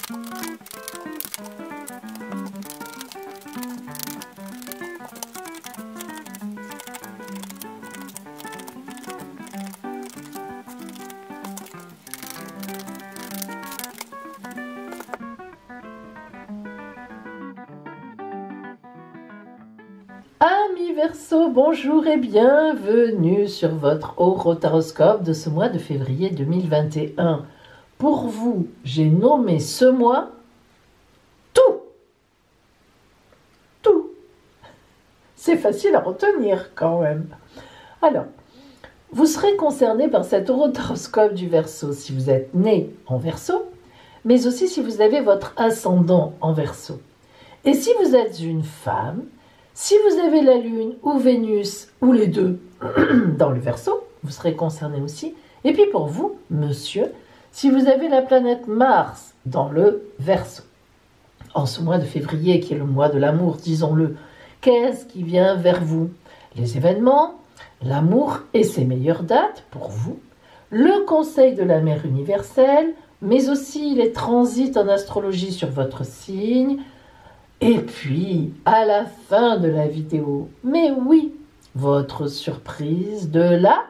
Amis Verseau, bonjour et bienvenue sur votre horoscope de ce mois de février 2021. Pour vous, j'ai nommé ce mois tout. Tout. C'est facile à retenir quand même. Alors, vous serez concerné par cet horoscope du Verseau si vous êtes né en Verseau, mais aussi si vous avez votre ascendant en Verseau. Et si vous êtes une femme, si vous avez la Lune ou Vénus ou les deux dans le Verseau, vous serez concerné aussi. Et puis pour vous, monsieur, si vous avez la planète Mars dans le Verseau. En ce mois de février, qui est le mois de l'amour, disons-le, qu'est-ce qui vient vers vous? Les événements, l'amour et ses meilleures dates pour vous, le conseil de la mère universelle, mais aussi les transits en astrologie sur votre signe. Et puis, à la fin de la vidéo, mais oui, votre surprise de la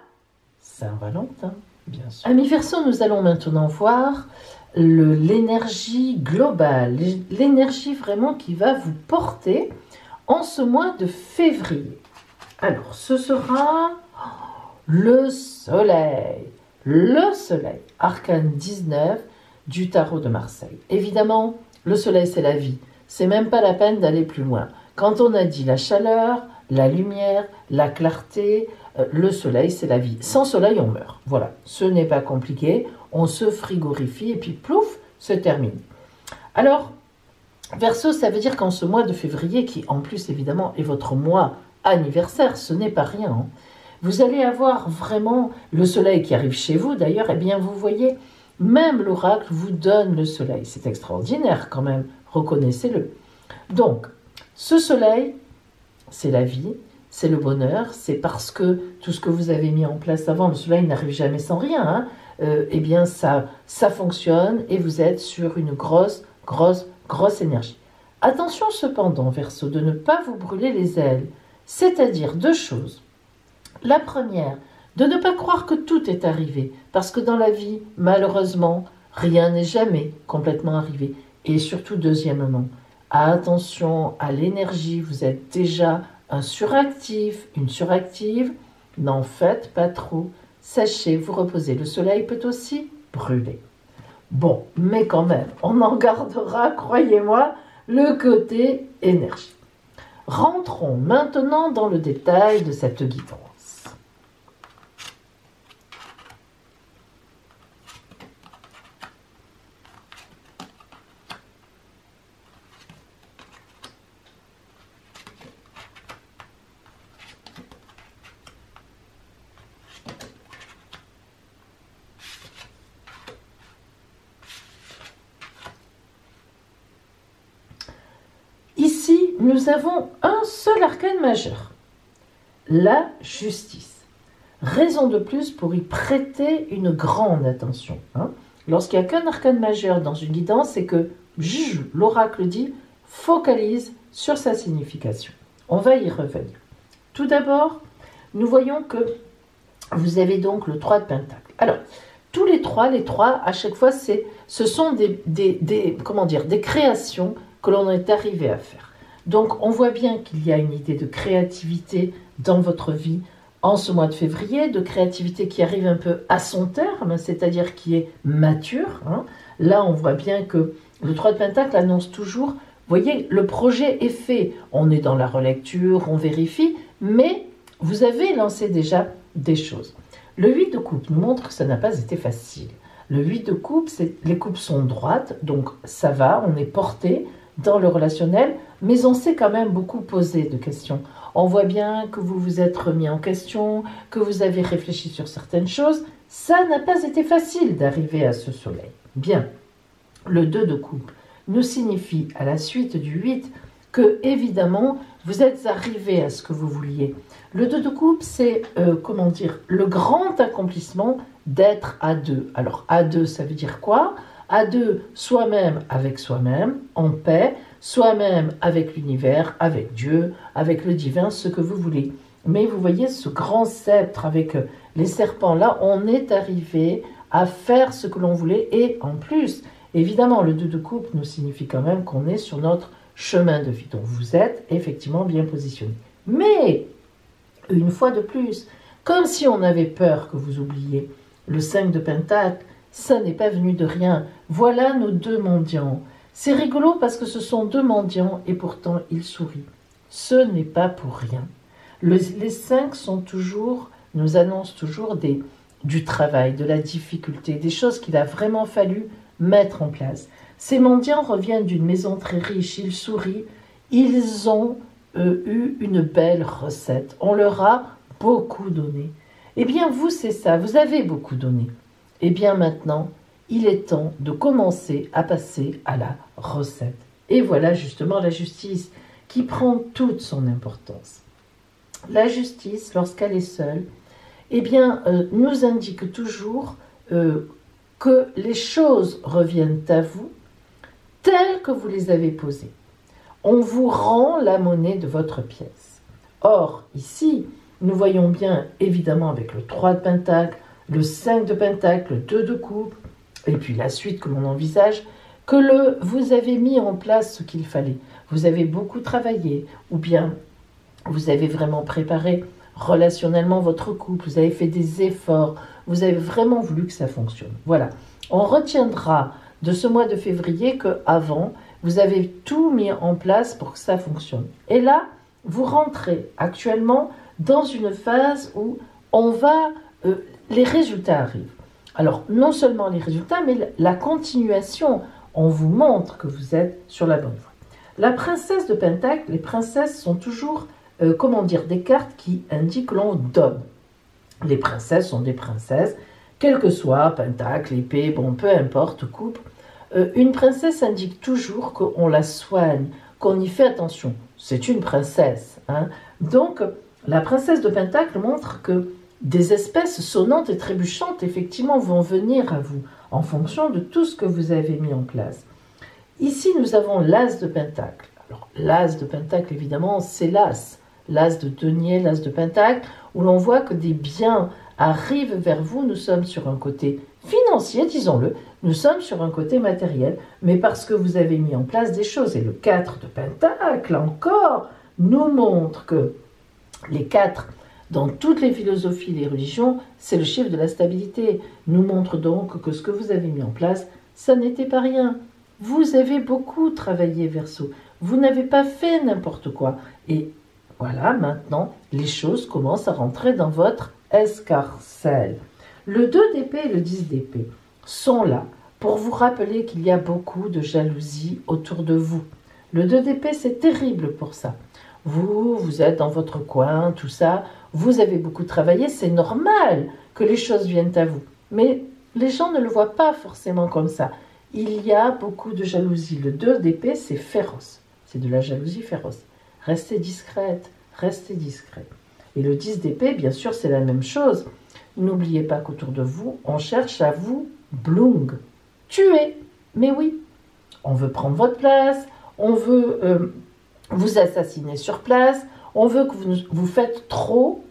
Saint-Valentin, bien sûr. Amis Verseau, nous allons maintenant voir l'énergie globale, l'énergie vraiment qui va vous porter en ce mois de février. Alors, ce sera le soleil, arcane 19 du tarot de Marseille. Évidemment, le soleil, c'est la vie. C'est même pas la peine d'aller plus loin. Quand on a dit la chaleur, la lumière, la clarté, le soleil, c'est la vie. Sans soleil, on meurt. Voilà, ce n'est pas compliqué. On se frigorifie et puis plouf, c'est terminé. Alors, Verseau, ça veut dire qu'en ce mois de février, qui en plus évidemment est votre mois anniversaire, ce n'est pas rien, hein, vous allez avoir vraiment le soleil qui arrive chez vous. D'ailleurs, eh bien, vous voyez, même l'oracle vous donne le soleil. C'est extraordinaire quand même. Reconnaissez-le. Donc, ce soleil, c'est la vie, c'est le bonheur, c'est parce que tout ce que vous avez mis en place avant, le soleil n'arrive jamais sans rien, hein, eh bien ça fonctionne et vous êtes sur une grosse énergie. Attention cependant, Verseau, de ne pas vous brûler les ailes, c'est-à-dire deux choses. La première, de ne pas croire que tout est arrivé, parce que dans la vie, malheureusement, rien n'est jamais complètement arrivé. Et surtout, deuxièmement, attention à l'énergie, vous êtes déjà un suractif, une suractive, n'en faites pas trop, sachez vous reposer, le soleil peut aussi brûler. Bon, mais quand même, on en gardera, croyez-moi, le côté énergie. Rentrons maintenant dans le détail de cette guidance. Ici, nous avons un seul arcane majeur, la justice. Raison de plus pour y prêter une grande attention. Hein. Lorsqu'il n'y a qu'un arcane majeur dans une guidance, c'est que l'oracle dit focalise sur sa signification. On va y revenir. Tout d'abord, nous voyons que vous avez donc le 3 de Pentacle. Alors, tous les trois, à chaque fois, ce sont des créations que l'on est arrivé à faire. Donc, on voit bien qu'il y a une idée de créativité dans votre vie en ce mois de février, de créativité qui arrive un peu à son terme, c'est-à-dire qui est mature. Hein. Là, on voit bien que le 3 de Pentacle annonce toujours, vous voyez, le projet est fait. On est dans la relecture, on vérifie, mais vous avez lancé déjà des choses. Le 8 de coupe nous montre que ça n'a pas été facile. Le 8 de coupe, les coupes sont droites, donc ça va, on est porté dans le relationnel, mais on s'est quand même beaucoup posé de questions. On voit bien que vous vous êtes remis en question, que vous avez réfléchi sur certaines choses. Ça n'a pas été facile d'arriver à ce soleil. Bien, le 2 de coupe nous signifie, à la suite du 8, que, évidemment, vous êtes arrivé à ce que vous vouliez. Le 2 de coupe, c'est, le grand accomplissement d'être à deux. Alors, à deux, ça veut dire quoi? à deux, soi-même avec soi-même, en paix, soi-même avec l'univers, avec Dieu, avec le divin, ce que vous voulez. Mais vous voyez ce grand sceptre avec les serpents là, on est arrivé à faire ce que l'on voulait et en plus, évidemment, le 2 de coupe nous signifie quand même qu'on est sur notre chemin de vie. Donc vous êtes effectivement bien positionné. Mais, une fois de plus, comme si on avait peur que vous oubliez, le 5 de Pentacle, ça n'est pas venu de rien. Voilà nos deux mendiants. C'est rigolo parce que ce sont deux mendiants et pourtant ils sourient. Ce n'est pas pour rien. Les 5 sont toujours, nous annoncent toujours du travail, de la difficulté, des choses qu'il a vraiment fallu mettre en place. Ces mendiants reviennent d'une maison très riche, ils sourient, ils ont eu une belle recette. On leur a beaucoup donné. Eh bien, vous, c'est ça, vous avez beaucoup donné. Eh bien, maintenant, il est temps de commencer à passer à la recette. Et voilà justement la justice qui prend toute son importance. La justice, lorsqu'elle est seule, eh bien, nous indique toujours que les choses reviennent à vous telles que vous les avez posées. On vous rend la monnaie de votre pièce. Or, ici, nous voyons bien, évidemment, avec le 3 de Pentacle, le 5 de Pentacle, le 2 de coupe, et puis la suite que l'on envisage, que vous avez mis en place ce qu'il fallait. Vous avez beaucoup travaillé, ou bien vous avez vraiment préparé relationnellement votre couple, vous avez fait des efforts, vous avez vraiment voulu que ça fonctionne. Voilà. On retiendra de ce mois de février qu'avant, vous avez tout mis en place pour que ça fonctionne. Et là, vous rentrez actuellement dans une phase où les résultats arrivent. Alors, non seulement les résultats, mais la continuation. On vous montre que vous êtes sur la bonne voie. La princesse de Pentacle, les princesses sont toujours, des cartes qui indiquent que l'on donne. Les princesses sont des princesses, quel que soit, Pentacle, épée, bon, peu importe, coupe. Une princesse indique toujours qu'on la soigne, qu'on y fait attention. C'est une princesse. Hein. Donc, la princesse de Pentacle montre que des espèces sonnantes et trébuchantes, effectivement, vont venir à vous en fonction de tout ce que vous avez mis en place. Ici, nous avons l'as de Pentacle. Alors, l'as de Pentacle, évidemment, c'est l'as. L'as de denier, l'as de Pentacle, où l'on voit que des biens arrivent vers vous. Nous sommes sur un côté financier, disons-le. Nous sommes sur un côté matériel, mais parce que vous avez mis en place des choses. Et le 4 de Pentacle, encore, nous montre que les 4, dans toutes les philosophies et les religions, c'est le chiffre de la stabilité. Nous montre donc que ce que vous avez mis en place, ça n'était pas rien. Vous avez beaucoup travaillé, Verseau. Vous n'avez pas fait n'importe quoi. Et voilà, maintenant, les choses commencent à rentrer dans votre escarcelle. Le 2 d'épée et le 10 d'épée sont là pour vous rappeler qu'il y a beaucoup de jalousie autour de vous. Le 2 d'épée, c'est terrible pour ça. Vous êtes dans votre coin, tout ça, vous avez beaucoup travaillé, c'est normal que les choses viennent à vous. Mais les gens ne le voient pas forcément comme ça. Il y a beaucoup de jalousie. Le 2 d'épée, c'est féroce. C'est de la jalousie féroce. Restez discrète, restez discret. Et le 10 d'épée, bien sûr, c'est la même chose. N'oubliez pas qu'autour de vous, on cherche à vous blung, tuer. Mais oui, on veut prendre votre place, on veut vous assassiner sur place, on veut que vous faites trop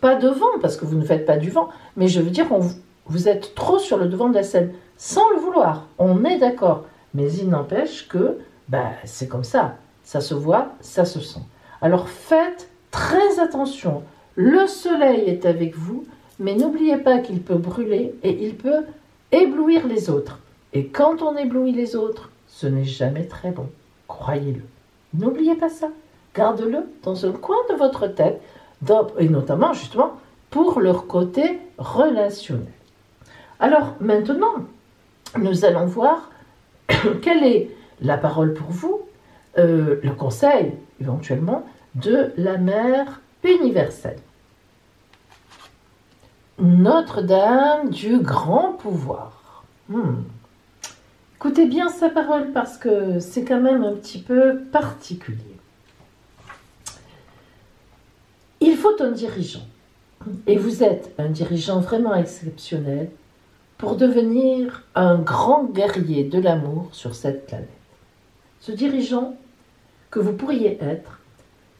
pas de vent, parce que vous ne faites pas du vent, mais je veux dire, vous êtes trop sur le devant de la scène, sans le vouloir, on est d'accord, mais il n'empêche que c'est comme ça se voit, ça se sent. Alors faites très attention, le soleil est avec vous, mais n'oubliez pas qu'il peut brûler et il peut éblouir les autres. Et quand on éblouit les autres, ce n'est jamais très bon, croyez-le. N'oubliez pas ça, gardez-le dans un coin de votre tête, et notamment justement pour leur côté relationnel. Alors maintenant, nous allons voir quelle est la parole pour vous, le conseil éventuellement de la mère universelle. Notre-Dame du grand pouvoir. Écoutez bien sa parole parce que c'est quand même un petit peu particulier. Il faut un dirigeant. Et vous êtes un dirigeant vraiment exceptionnel pour devenir un grand guerrier de l'amour sur cette planète. Ce dirigeant que vous pourriez être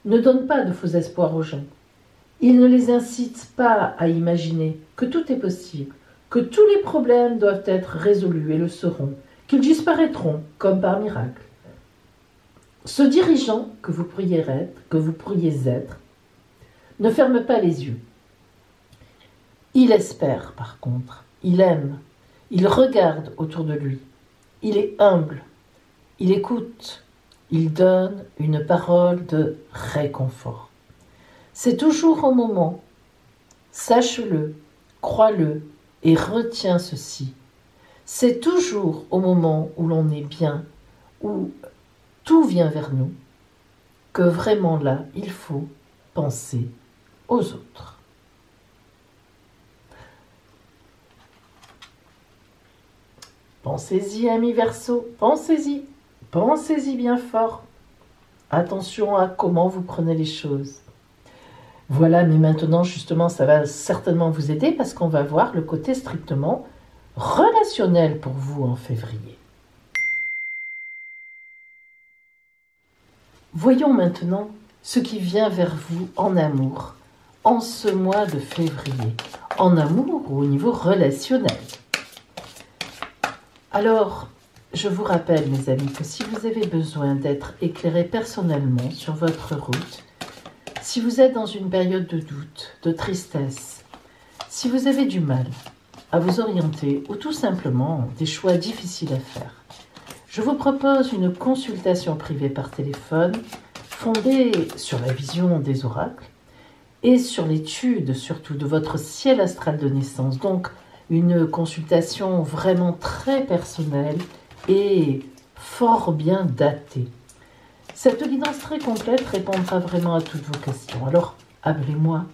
ne donne pas de faux espoirs aux gens. Il ne les incite pas à imaginer que tout est possible, que tous les problèmes doivent être résolus et le seront, qu'ils disparaîtront comme par miracle. Ce dirigeant que vous pourriez être, ne ferme pas les yeux. Il espère, par contre, il aime, il regarde autour de lui, il est humble, il écoute, il donne une parole de réconfort. C'est toujours au moment, sache-le, crois-le et retiens ceci. C'est toujours au moment où l'on est bien, où tout vient vers nous, que vraiment là, il faut penser aux autres. Pensez-y, amis Verseau, pensez-y, pensez-y bien fort. Attention à comment vous prenez les choses. Voilà, mais maintenant, justement, ça va certainement vous aider parce qu'on va voir le côté strictement relationnel pour vous en février. Voyons maintenant ce qui vient vers vous en amour, en ce mois de février, en amour ou au niveau relationnel. Alors, je vous rappelle, mes amis, que si vous avez besoin d'être éclairé personnellement sur votre route, si vous êtes dans une période de doute, de tristesse, si vous avez du mal à vous orienter ou tout simplement des choix difficiles à faire, je vous propose une consultation privée par téléphone fondée sur la vision des oracles et sur l'étude surtout de votre ciel astral de naissance. Donc, une consultation vraiment très personnelle et fort bien datée. Cette guidance très complète répondra vraiment à toutes vos questions. Alors, appelez-moi.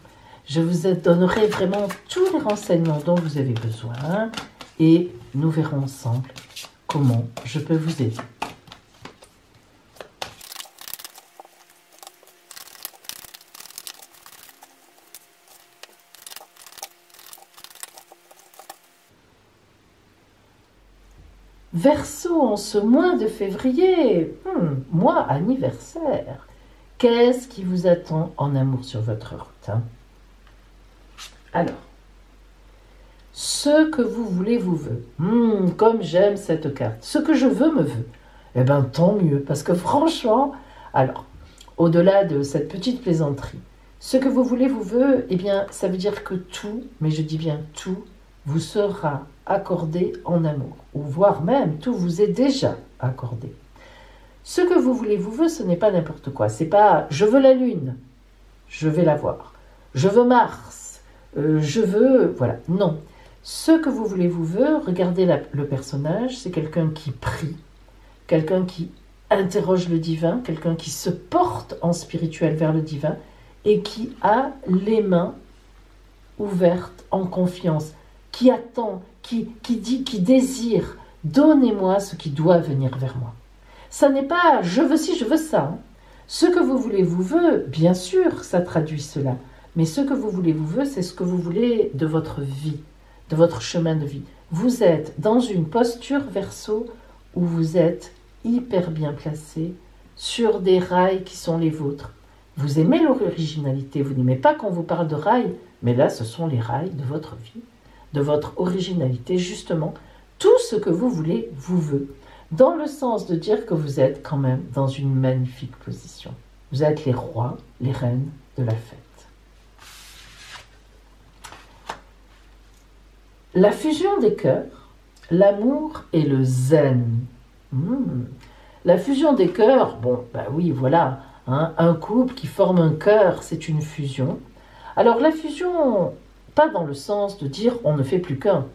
Je vous donnerai vraiment tous les renseignements dont vous avez besoin et nous verrons ensemble comment je peux vous aider. Verseau en ce mois de février, mois anniversaire. Qu'est-ce qui vous attend en amour sur votre route, Alors, ce que vous voulez vous veut. Comme j'aime cette carte. Ce que je veux me veut. Eh bien, tant mieux, parce que franchement, alors, au-delà de cette petite plaisanterie, ce que vous voulez vous veut, eh bien, ça veut dire que tout, mais je dis bien tout, vous sera accordé en amour, ou voire même tout vous est déjà accordé. Ce que vous voulez vous veut, ce n'est pas n'importe quoi. C'est pas je veux la lune, je vais la voir. Je veux Mars, je veux voilà. Non, ce que vous voulez vous veut. Regardez le personnage, c'est quelqu'un qui prie, quelqu'un qui interroge le divin, quelqu'un qui se porte en spirituel vers le divin et qui a les mains ouvertes en confiance, qui attend, qui dit, qui désire, donnez-moi ce qui doit venir vers moi. Ça n'est pas je veux ci, je veux ça. Ce que vous voulez vous veut, bien sûr, ça traduit cela. Mais ce que vous voulez vous veut, c'est ce que vous voulez de votre vie, de votre chemin de vie. Vous êtes dans une posture Verseau où vous êtes hyper bien placé sur des rails qui sont les vôtres. Vous aimez l'originalité, vous n'aimez pas qu'on vous parle de rails, mais là, ce sont les rails de votre vie, de votre originalité, justement. Tout ce que vous voulez vous veut, dans le sens de dire que vous êtes quand même dans une magnifique position. Vous êtes les rois, les reines de la fête. La fusion des cœurs, l'amour et le zen. La fusion des cœurs, bon, bah oui, voilà, un couple qui forme un cœur, c'est une fusion. Alors la fusion, pas dans le sens de dire on ne fait plus qu'un.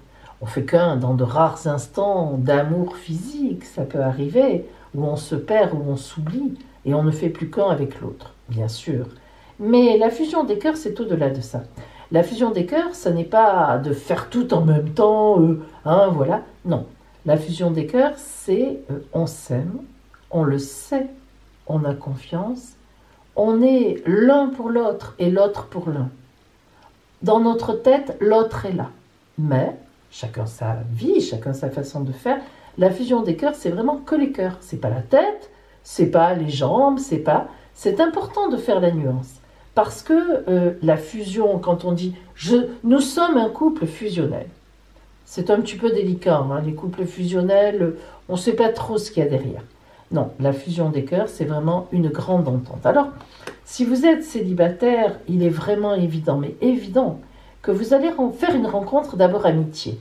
On fait qu'un dans de rares instants d'amour physique, ça peut arriver, où on se perd, où on s'oublie, et on ne fait plus qu'un avec l'autre, bien sûr. Mais la fusion des cœurs, c'est au-delà de ça. La fusion des cœurs, ça n'est pas de faire tout en même temps, voilà. Non, la fusion des cœurs, c'est on s'aime, on le sait, on a confiance, on est l'un pour l'autre et l'autre pour l'un. dans notre tête, l'autre est là. Mais, chacun sa vie, chacun sa façon de faire. La fusion des cœurs, c'est vraiment que les cœurs. C'est pas la tête, c'est pas les jambes, c'est pas... C'est important de faire la nuance. Parce que la fusion, quand on dit nous sommes un couple fusionnel, c'est un petit peu délicat. Hein, les couples fusionnels, on ne sait pas trop ce qu'il y a derrière. Non, la fusion des cœurs, c'est vraiment une grande entente. Alors, si vous êtes célibataire, il est vraiment évident, mais évident, que vous allez faire une rencontre d'abord amitié.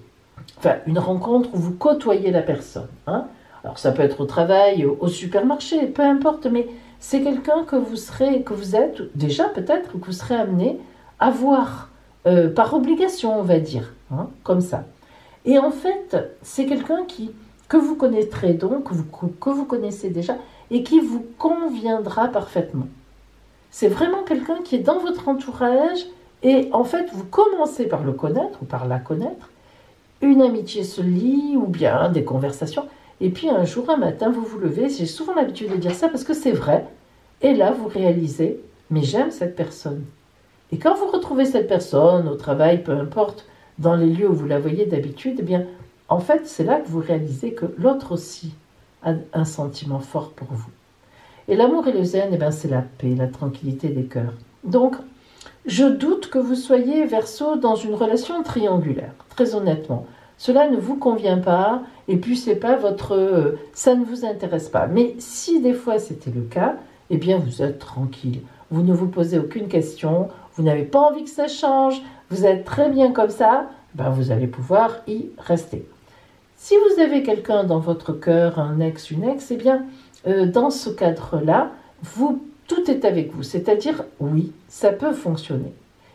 Enfin, une rencontre où vous côtoyez la personne. Hein. Alors, ça peut être au travail, au supermarché, peu importe, mais c'est quelqu'un que vous êtes, déjà peut-être, que vous serez amené à voir, par obligation, on va dire, hein, comme ça. Et en fait, c'est quelqu'un que vous connaîtrez donc, que vous connaissez déjà, et qui vous conviendra parfaitement. C'est vraiment quelqu'un qui est dans votre entourage, et en fait, vous commencez par le connaître, ou par la connaître, une amitié se lie, ou bien des conversations, et puis un jour, un matin, vous vous levez, j'ai souvent l'habitude de dire ça parce que c'est vrai, et là, vous réalisez, mais j'aime cette personne. Et quand vous retrouvez cette personne, au travail, peu importe, dans les lieux où vous la voyez d'habitude, eh bien, en fait, c'est là que vous réalisez que l'autre aussi a un sentiment fort pour vous. Et l'amour et le zen, eh bien, c'est la paix, la tranquillité des cœurs. Donc, je doute que vous soyez Verseau dans une relation triangulaire, très honnêtement. Cela ne vous convient pas, et puis c'est pas votre, ça ne vous intéresse pas. Mais si des fois c'était le cas, eh bien vous êtes tranquille. Vous ne vous posez aucune question, vous n'avez pas envie que ça change, vous êtes très bien comme ça, ben vous allez pouvoir y rester. Si vous avez quelqu'un dans votre cœur, un ex, une ex, eh bien dans ce cadre-là, tout est avec vous. C'est-à-dire, oui, ça peut fonctionner.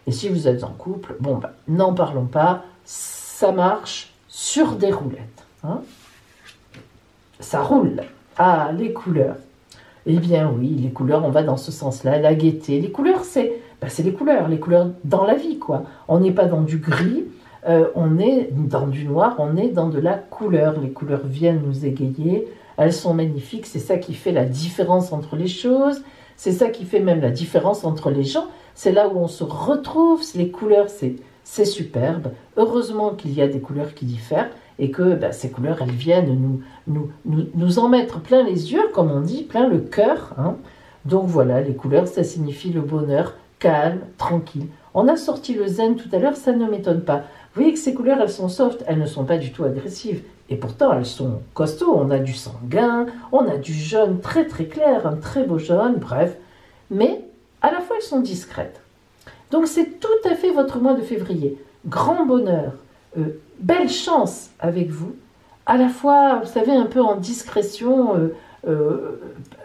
Et si vous êtes en couple, bon, ben, n'en parlons pas, ça marche sur des roulettes. Hein, ça roule. Ah, les couleurs. Eh bien oui, les couleurs, on va dans ce sens-là, la gaieté. Les couleurs, c'est les couleurs dans la vie, quoi. On n'est pas dans du gris, on est dans du noir, on est dans de la couleur. Les couleurs viennent nous égayer, elles sont magnifiques, c'est ça qui fait la différence entre les choses, c'est ça qui fait même la différence entre les gens, c'est là où on se retrouve, les couleurs, c'est superbe. Heureusement qu'il y a des couleurs qui diffèrent, et que ces couleurs, elles viennent nous en mettre plein les yeux, comme on dit, plein le cœur. Hein. Donc voilà, les couleurs, ça signifie le bonheur, calme, tranquille. On a sorti le zen tout à l'heure, ça ne m'étonne pas. Vous voyez que ces couleurs, elles sont soft, elles ne sont pas du tout agressives. Et pourtant, elles sont costauds. On a du sanguin, on a du jaune très très clair, un très beau jaune, bref. Mais à la fois, elles sont discrètes. Donc c'est tout à fait votre mois de février. Grand bonheur, belle chance avec vous. À la fois, vous savez, un peu en discrétion,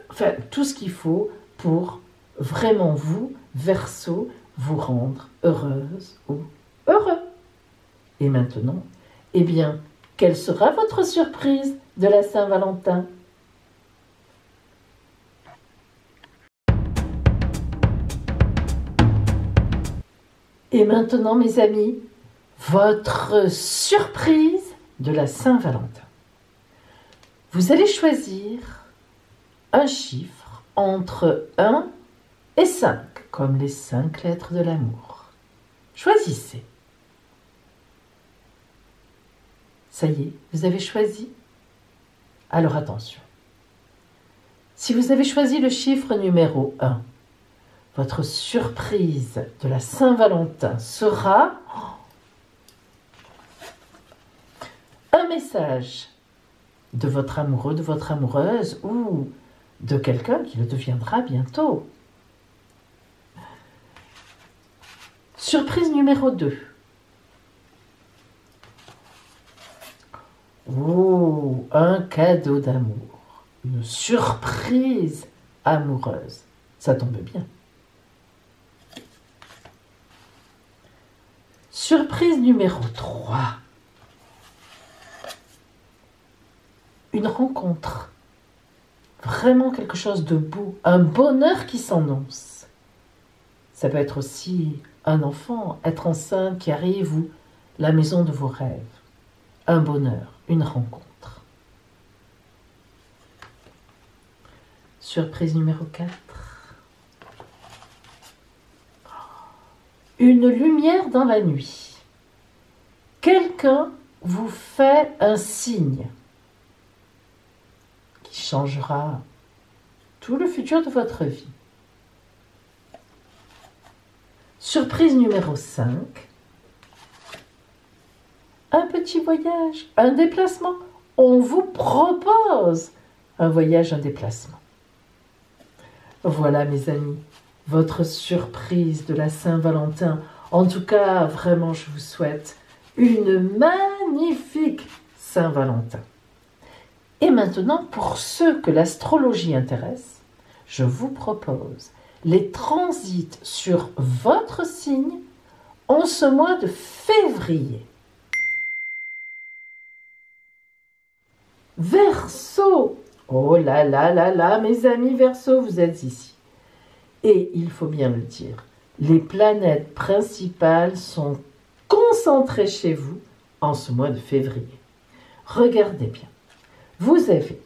enfin, tout ce qu'il faut pour vraiment vous, Verseau, vous rendre heureuse ou heureux. Et maintenant, eh bien, quelle sera votre surprise de la Saint-Valentin ? Et maintenant, mes amis, votre surprise de la Saint-Valentin. Vous allez choisir un chiffre entre 1 et 5, comme les 5 lettres de l'amour. Choisissez. Ça y est, vous avez choisi ? Alors attention. Si vous avez choisi le chiffre numéro 1, votre surprise de la Saint-Valentin sera un message de votre amoureux, de votre amoureuse ou de quelqu'un qui le deviendra bientôt. Surprise numéro 2. Oh, un cadeau d'amour. Une surprise amoureuse. Ça tombe bien. Surprise numéro 3. Une rencontre. Vraiment quelque chose de beau. Un bonheur qui s'annonce. Ça peut être aussi un enfant, être enceinte qui arrive ou la maison de vos rêves. Un bonheur, une rencontre. Surprise numéro 4. une lumière dans la nuit. Quelqu'un vous fait un signe qui changera tout le futur de votre vie. Surprise numéro 5. Un petit voyage, un déplacement. On vous propose un voyage, un déplacement. Voilà mes amis, votre surprise de la Saint-Valentin. En tout cas, vraiment, je vous souhaite une magnifique Saint-Valentin. Et maintenant, pour ceux que l'astrologie intéresse, je vous propose les transits sur votre signe en ce mois de février. Verseau! Oh là là là là, mes amis Verseau, vous êtes ici. Et il faut bien le dire, les planètes principales sont concentrées chez vous en ce mois de février. Regardez bien, vous avez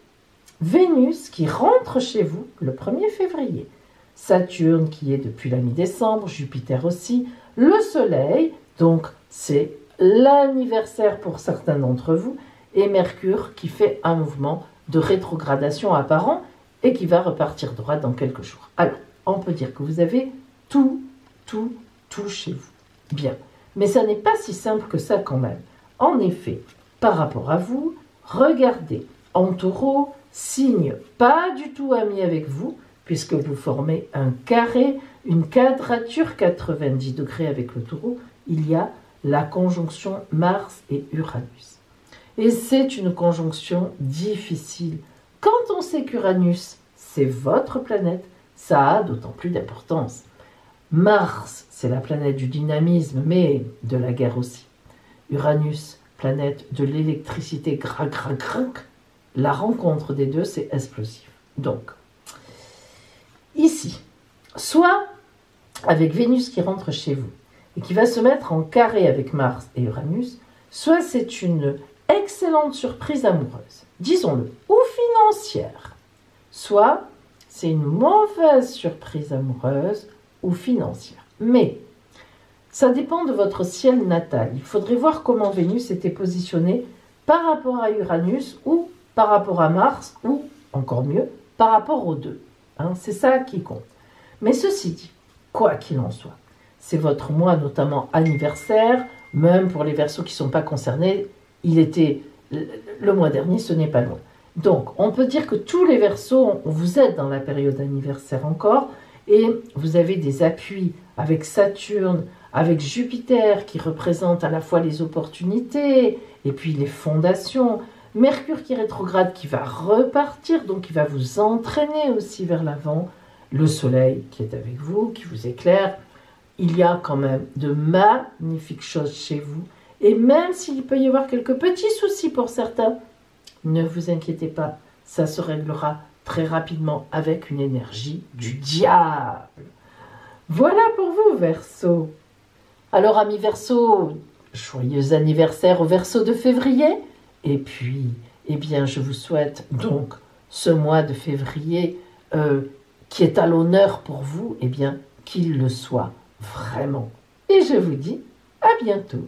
Vénus qui rentre chez vous le 1er février, Saturne qui est depuis la mi-décembre, Jupiter aussi, le Soleil, donc c'est l'anniversaire pour certains d'entre vous, et Mercure qui fait un mouvement de rétrogradation apparent et qui va repartir droit dans quelques jours. Alors, on peut dire que vous avez tout chez vous. Bien, mais ça n'est pas si simple que ça quand même. En effet, par rapport à vous, regardez, en taureau, signe pas du tout ami avec vous, puisque vous formez un carré, une quadrature 90 degrés avec le taureau, il y a la conjonction Mars et Uranus. Et c'est une conjonction difficile. Quand on sait qu'Uranus, c'est votre planète, ça a d'autant plus d'importance. Mars, c'est la planète du dynamisme, mais de la guerre aussi. Uranus, planète de l'électricité, grac. La rencontre des deux, c'est explosif. Donc, ici, soit avec Vénus qui rentre chez vous et qui va se mettre en carré avec Mars et Uranus, soit c'est une excellente surprise amoureuse, disons-le, ou financière, soit c'est une mauvaise surprise amoureuse ou financière. Mais ça dépend de votre ciel natal. Il faudrait voir comment Vénus était positionnée par rapport à Uranus ou par rapport à Mars ou, encore mieux, par rapport aux deux. C'est ça qui compte. Mais ceci dit, quoi qu'il en soit, c'est votre mois notamment anniversaire, même pour les Verseaux qui ne sont pas concernés, il était le mois dernier, ce n'est pas loin. Donc, on peut dire que tous les Verseaux, vous êtes dans la période anniversaire encore, et vous avez des appuis avec Saturne, avec Jupiter qui représente à la fois les opportunités et puis les fondations, Mercure qui est rétrograde qui va repartir, donc qui va vous entraîner aussi vers l'avant, le Soleil qui est avec vous, qui vous éclaire. Il y a quand même de magnifiques choses chez vous. Et même s'il peut y avoir quelques petits soucis pour certains, ne vous inquiétez pas, ça se réglera très rapidement avec une énergie du diable. Voilà pour vous, Verseau. Alors, amis Verseau, joyeux anniversaire au Verseau de février. Et puis, eh bien, je vous souhaite donc ce mois de février qui est à l'honneur pour vous, eh bien, qu'il le soit vraiment. Et je vous dis à bientôt.